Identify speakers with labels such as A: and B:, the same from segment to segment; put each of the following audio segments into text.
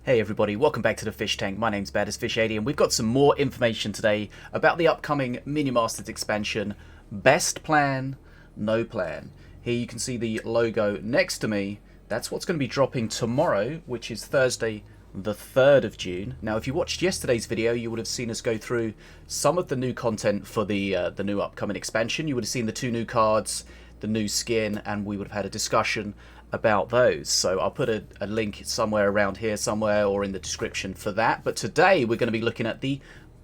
A: Hey everybody, welcome back to the Fish Tank. My name's BadasFish80 and we've got some more information today about the upcoming Minion Masters expansion, Best Plan, No Plan. Here you can see the logo next to me. That's what's going to be dropping tomorrow, which is Thursday the 3rd of June. Now if you watched yesterday's video, you would have seen us go through some of the new content for the new upcoming expansion. You would have seen the 2 new cards, the new skin, and we would have had a discussion about those. So I'll put a link somewhere around here somewhere or in the description for that. But today we're going to be looking at the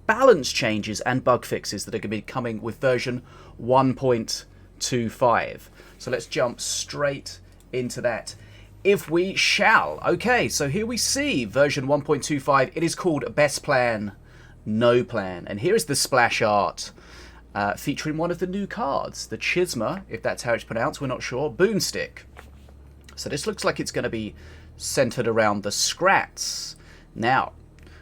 A: balance changes and bug fixes that are going to be coming with version 1.25. So let's jump straight into that if we shall. Okay, so here we see version 1.25. It is called Best Plan, No Plan. And here is the splash art featuring one of the new cards, the Chisma, if that's how it's pronounced, we're not sure, Boomstick. So this looks like it's going to be centered around the Scrats. Now,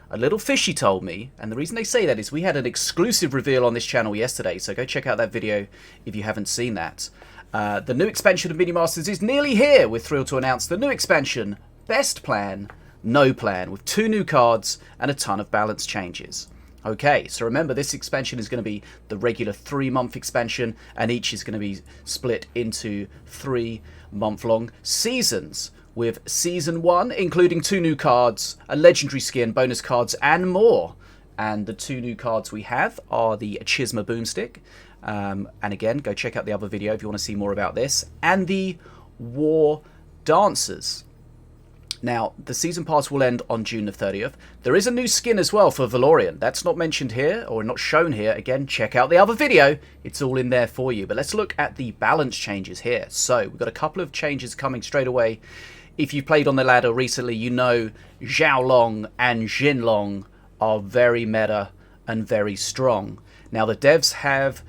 A: a little fishy told me, and the reason they say that is we had an exclusive reveal on this channel yesterday, so go check out that video if you haven't seen that. The new expansion of Minion Masters is nearly here. We're thrilled to announce the new expansion, Best Plan, No Plan, with 2 new cards and a ton of balance changes. Okay, so remember this expansion is going to be the regular 3-month expansion, and each is going to be split into 3-month-long seasons, with Season 1 including 2 new cards, a legendary skin, bonus cards, and more. And the 2 new cards we have are the Chisma Boomstick, and again, go check out the other video if you want to see more about this, and the War Dancers. Now, the season pass will end on June the 30th. There is a new skin as well for Valorian. That's not mentioned here, or not shown here. Again, check out the other video. It's all in there for you. But let's look at the balance changes here. So, we've got a couple of changes coming straight away. If you've played on the ladder recently, you know Xiaolong and Jinlong are very meta and very strong. Now, the devs have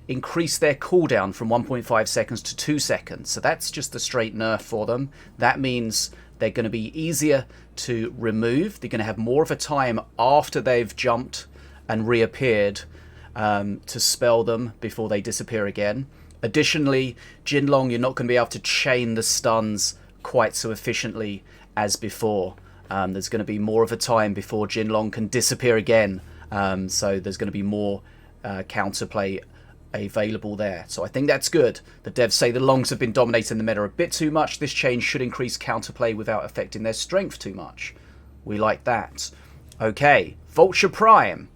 A: increase their cooldown from 1.5 seconds to 2 seconds. So that's just a straight nerf for them. That means they're going to be easier to remove. They're going to have more of a time after they've jumped and reappeared to spell them before they disappear again. Additionally, Jinlong, you're not going to be able to chain the stuns quite so efficiently as before. There's going to be more of a time before Jinlong can disappear again. So there's going to be more counterplay available there. So I think that's good. The devs say the longs have been dominating the meta a bit too much. This change should increase counterplay without affecting their strength too much. We like that. Okay, Vulture Prime.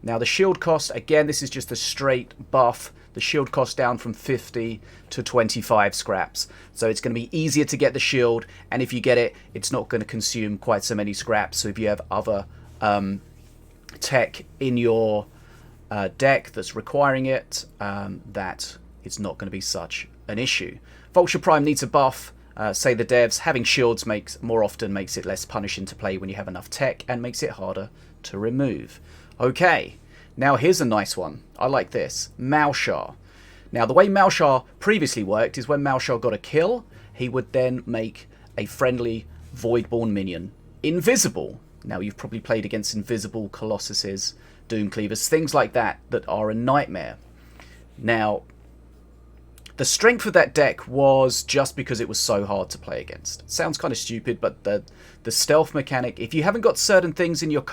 A: Now the shield cost, again, this is just a straight buff. The shield cost down from 50 to 25 scraps. So it's going to be easier to get the shield, and if you get it, it's not going to consume quite so many scraps. So if you have other tech in your deck that's requiring it, that it's not going to be such an issue. Vulture Prime needs a buff. Say the devs, having shields more often makes it less punishing to play when you have enough tech, and makes it harder to remove. Okay, now here's a nice one. I like this. Malshar. Now the way Malshar previously worked is when Malshar got a kill, he would then make a friendly Voidborn minion invisible. Now you've probably played against invisible Colossuses, Doom Cleavers, things like that are a nightmare. Now, the strength of that deck was just because it was so hard to play against. Sounds kind of stupid, but the stealth mechanic, if you haven't got certain things in your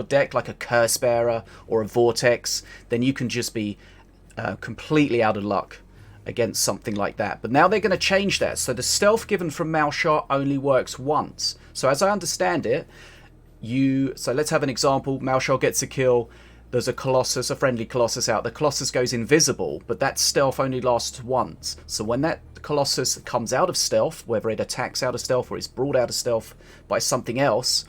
A: deck, like a Curse Bearer or a Vortex, then you can just be completely out of luck against something like that. But now they're going to change that. So the stealth given from Malshar only works once. So as I understand it, so let's have an example. Malshar gets a kill. There's a Colossus, a friendly Colossus out. The Colossus goes invisible, but that stealth only lasts once. So when that Colossus comes out of stealth, whether it attacks out of stealth or is brought out of stealth by something else,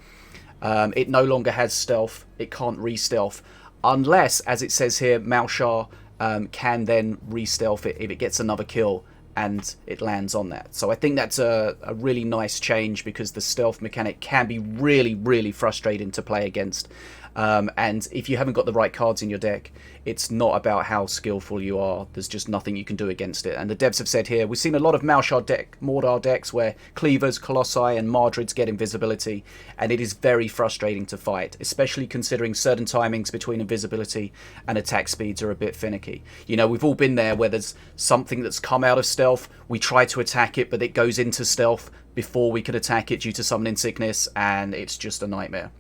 A: it no longer has stealth. It can't re-stealth unless, as it says here, Malshar can then re-stealth it if it gets another kill and it lands on that. So I think that's a really nice change, because the stealth mechanic can be really, really frustrating to play against. And if you haven't got the right cards in your deck, it's not about how skillful you are. There's just nothing you can do against it. And the devs have said here, we've seen a lot of Mordar decks where Cleavers, Colossi, and Mardrids get invisibility, and it is very frustrating to fight, especially considering certain timings between invisibility and attack speeds are a bit finicky. You know, we've all been there where there's something that's come out of stealth, we try to attack it, but it goes into stealth before we can attack it due to summoning sickness, and it's just a nightmare.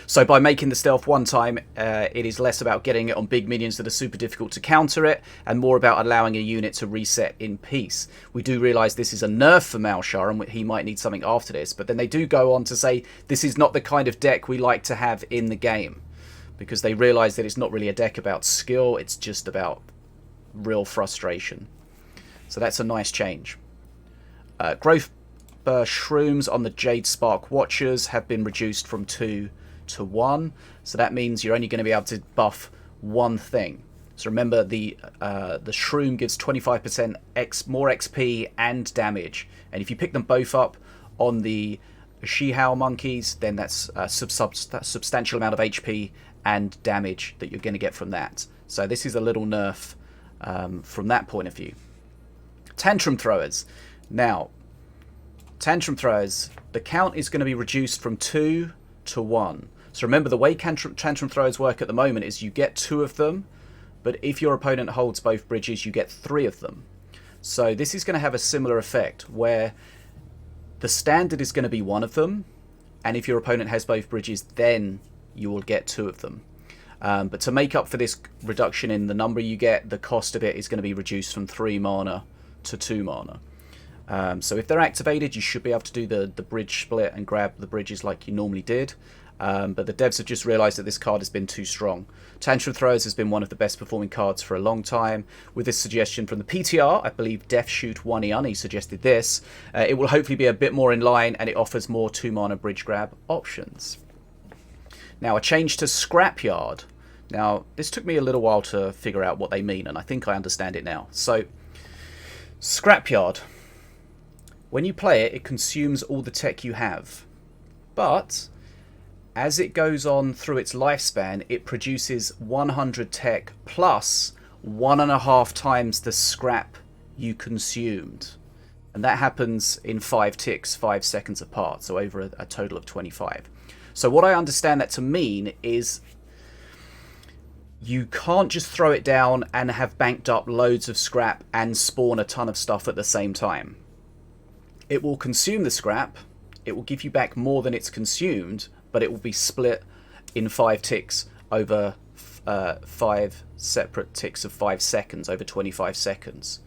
A: So by making the stealth one time, it is less about getting it on big minions that are super difficult to counter it, and more about allowing a unit to reset in peace. We do realise this is a nerf for Malshar, and he might need something after this, but then they do go on to say this is not the kind of deck we like to have in the game, because they realise that it's not really a deck about skill, it's just about real frustration. So that's a nice change. Growth Shrooms on the Jade Spark Watchers have been reduced from 2 to 1, so that means you're only going to be able to buff one thing. So remember, the Shroom gives 25% more XP and damage, and if you pick them both up on the She-Howl monkeys, then that's a substantial amount of HP and damage that you're going to get from that. So this is a little nerf from that point of view. Tantrum Throwers. Now, Tantrum Throwers, the count is going to be reduced from 2 to 1. So remember, the way Tantrum Throwers work at the moment is you get 2 of them, but if your opponent holds both bridges, you get 3 of them. So this is going to have a similar effect, where the standard is going to be 1 of them, and if your opponent has both bridges, then you will get 2 of them. But to make up for this reduction in the number you get, the cost of it is going to be reduced from 3 mana to 2 mana. So if they're activated, you should be able to do the bridge split and grab the bridges like you normally did. But the devs have just realised that this card has been too strong. Tantrum Throwers has been one of the best performing cards for a long time. With this suggestion from the PTR, I believe Death Shoot 1 suggested this, it will hopefully be a bit more in line, and it offers more 2 mana bridge grab options. Now, a change to Scrapyard. Now, this took me a little while to figure out what they mean, and I think I understand it now. So, Scrapyard. When you play it, it consumes all the tech you have. But as it goes on through its lifespan, it produces 100 tech plus 1.5 times the scrap you consumed. And that happens in 5 ticks, 5 seconds apart, so over a total of 25. So what I understand that to mean is you can't just throw it down and have banked up loads of scrap and spawn a ton of stuff at the same time. It will consume the scrap, it will give you back more than it's consumed, but it will be split in 5 ticks over 5 separate ticks of 5 seconds, over 25 seconds.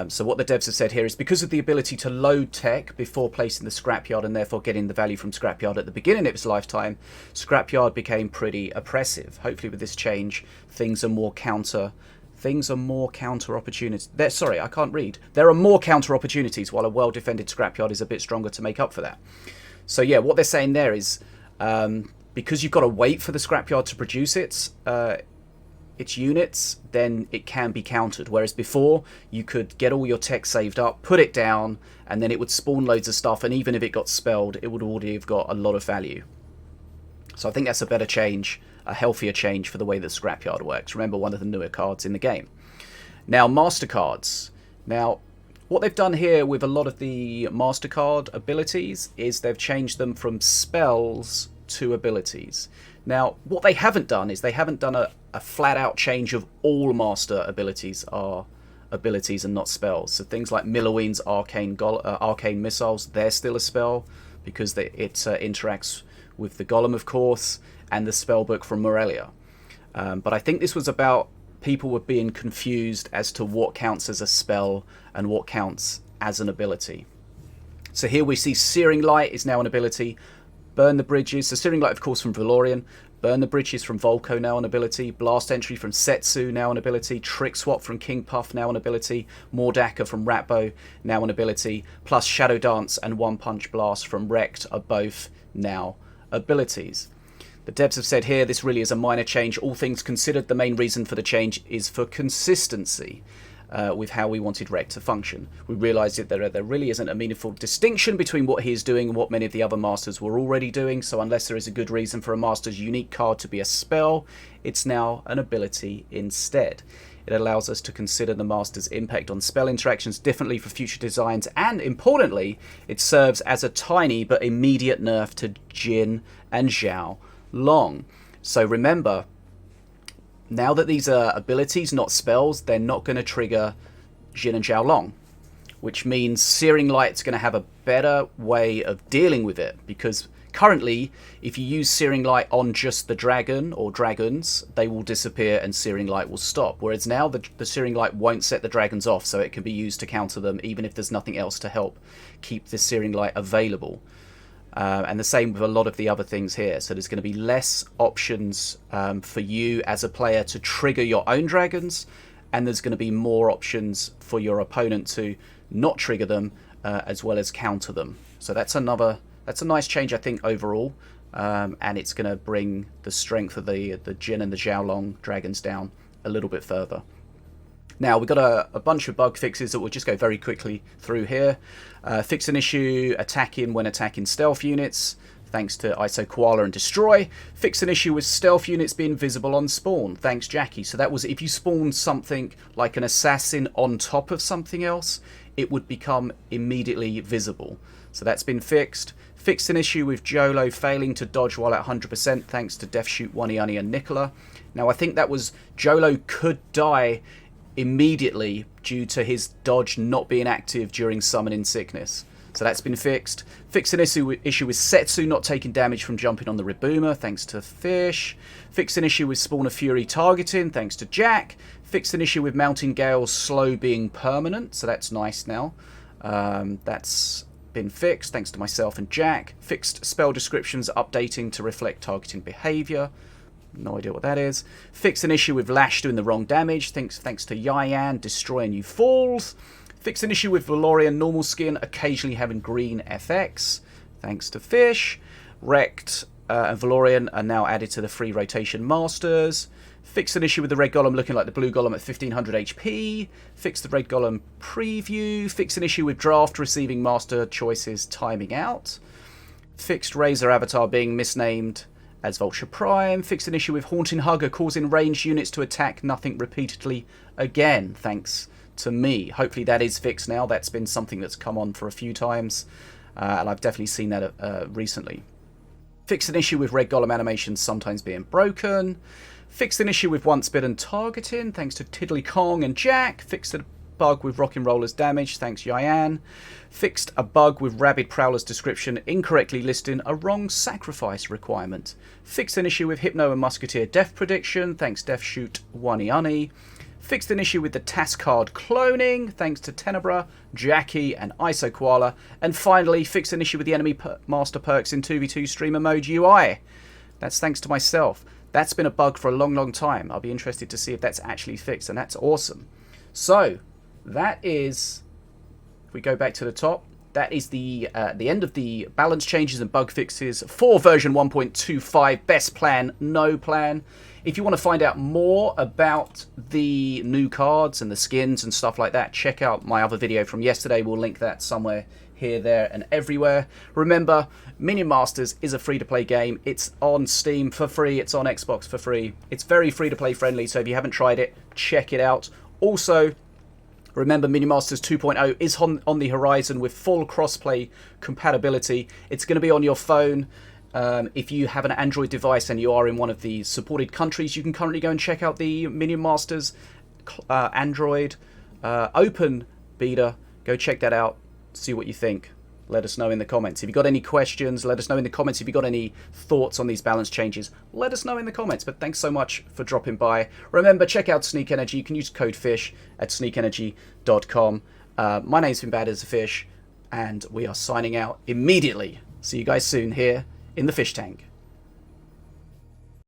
A: So what the devs have said here is, because of the ability to load tech before placing the Scrapyard and therefore getting the value from Scrapyard at the beginning of its lifetime, Scrapyard became pretty oppressive. Hopefully with this change, things are more counter opportunities. Sorry, I can't read. There are more counter opportunities, while a well-defended Scrapyard is a bit stronger to make up for that. So yeah, what they're saying there is, because you've got to wait for the Scrapyard to produce its units, then it can be countered. Whereas before, you could get all your tech saved up, put it down, and then it would spawn loads of stuff, and even if it got spelled, it would already have got a lot of value. So I think that's a better change, a healthier change for the way that Scrapyard works. Remember, one of the newer cards in the game. Now, Master Cards. Now, what they've done here with a lot of the Master Card abilities is they've changed them from spells to abilities. Now, what they haven't done is they haven't done a flat-out change of all Master abilities are abilities and not spells. So things like Milloween's Arcane Missiles, they're still a spell because it interacts with the Golem, of course, and the spellbook from Morelia. But I think this was about people were being confused as to what counts as a spell and what counts as an ability. So here we see Searing Light is now an ability. Burn the Bridges, so Searing Light of course from Valorian. Burn the Bridges from Volko, now an ability. Blast Entry from Setsu, now an ability. Trick Swap from King Puff, now an ability. Mordaka from Ratbo, now an ability. Plus Shadow Dance and One Punch Blast from Wrecked are both now abilities. The devs have said here this really is a minor change. All things considered, the main reason for the change is for consistency. with how we wanted Rect to function. We realised that there really isn't a meaningful distinction between what he is doing and what many of the other masters were already doing, so unless there is a good reason for a master's unique card to be a spell, it's now an ability instead. It allows us to consider the master's impact on spell interactions differently for future designs, and importantly, it serves as a tiny but immediate nerf to Jin and Zhao Long. So remember, now that these are abilities, not spells, they're not going to trigger Jin and Zhao Long, which means Searing Light's going to have a better way of dealing with it, because currently, if you use Searing Light on just the dragon or dragons, they will disappear and Searing Light will stop. Whereas now the Searing Light won't set the dragons off, so it can be used to counter them even if there's nothing else to help keep the Searing Light available. And the same with a lot of the other things here. So there's going to be less options for you as a player to trigger your own dragons, and there's going to be more options for your opponent to not trigger them as well as counter them. So that's a nice change, I think, overall, and it's going to bring the strength of the Jin and the Zhao Long dragons down a little bit further. Now, we've got a bunch of bug fixes that we'll just go very quickly through here. Fix an issue attacking when attacking stealth units, thanks to ISO Koala and Destroy. Fix an issue with stealth units being visible on spawn, thanks Jackie. So that was if you spawned something like an assassin on top of something else, it would become immediately visible. So that's been fixed. Fixed an issue with Jolo failing to dodge while at 100%, thanks to Death Shoot, Waniani and Nicola. Now, I think that was Jolo could die immediately due to his dodge not being active during Summoning Sickness. So that's been fixed. Fix an issue with Setsu not taking damage from jumping on the Ribuma, thanks to Fish. Fix an issue with Spawner Fury targeting, thanks to Jack. Fix an issue with Mountain Gale's slow being permanent, so that's nice now. That's been fixed, thanks to myself and Jack. Fixed spell descriptions updating to reflect targeting behaviour. No idea what that is. Fix an issue with Lash doing the wrong damage, thanks to Yayan destroying you falls. Fix an issue with Valorian normal skin occasionally having green FX, thanks to Fish. Rect and Valorian are now added to the free rotation masters. Fix an issue with the red golem looking like the blue golem at 1500 HP. Fix the red golem preview. Fix an issue with draft receiving master choices timing out. Fixed Razor avatar being misnamed as Vulture Prime. Fixed an issue with Haunting Hugger causing ranged units to attack nothing repeatedly again, thanks to me. Hopefully that is fixed now. That's been something that's come on for a few times, and I've definitely seen that recently. Fixed an issue with red golem animations sometimes being broken. Fixed an issue with once bitten targeting, thanks to Tiddly Kong and Jack. Fixed a bug with Rockin' Roller's damage, thanks Yayan. Fixed a bug with Rabid Prowler's description incorrectly listing a wrong sacrifice requirement. Fixed an issue with Hypno and Musketeer death prediction, thanks Death Shoot Waniani. Fixed an issue with the task card cloning, thanks to Tenebra, Jackie and ISO Koala. And finally, fixed an issue with the enemy master perks in 2v2 streamer mode UI. That's thanks to myself. That's been a bug for a long time. I'll be interested to see if that's actually fixed, and that's awesome. So, that is, if we go back to the top, that is the end of the balance changes and bug fixes for version 1.25, best plan, no plan. If you want to find out more about the new cards and the skins and stuff like that, check out my other video from yesterday. We'll link that somewhere here, there, and everywhere. Remember, Minion Masters is a free-to-play game. It's on Steam for free. It's on Xbox for free. It's very free-to-play friendly, so if you haven't tried it, check it out. Also, remember, Minion Masters 2.0 is on the horizon with full cross-play compatibility. It's going to be on your phone. If you have an Android device and you are in one of the supported countries, you can currently go and check out the Minion Masters Android open beta. Go check that out. See what you think. Let us know in the comments. If you've got any questions, let us know in the comments. If you've got any thoughts on these balance changes, let us know in the comments. But thanks so much for dropping by. Remember, check out Sneak Energy. You can use code FISH at sneakenergy.com. My name's been Bad as a Fish, and we are signing out immediately. See you guys soon here in the fish tank.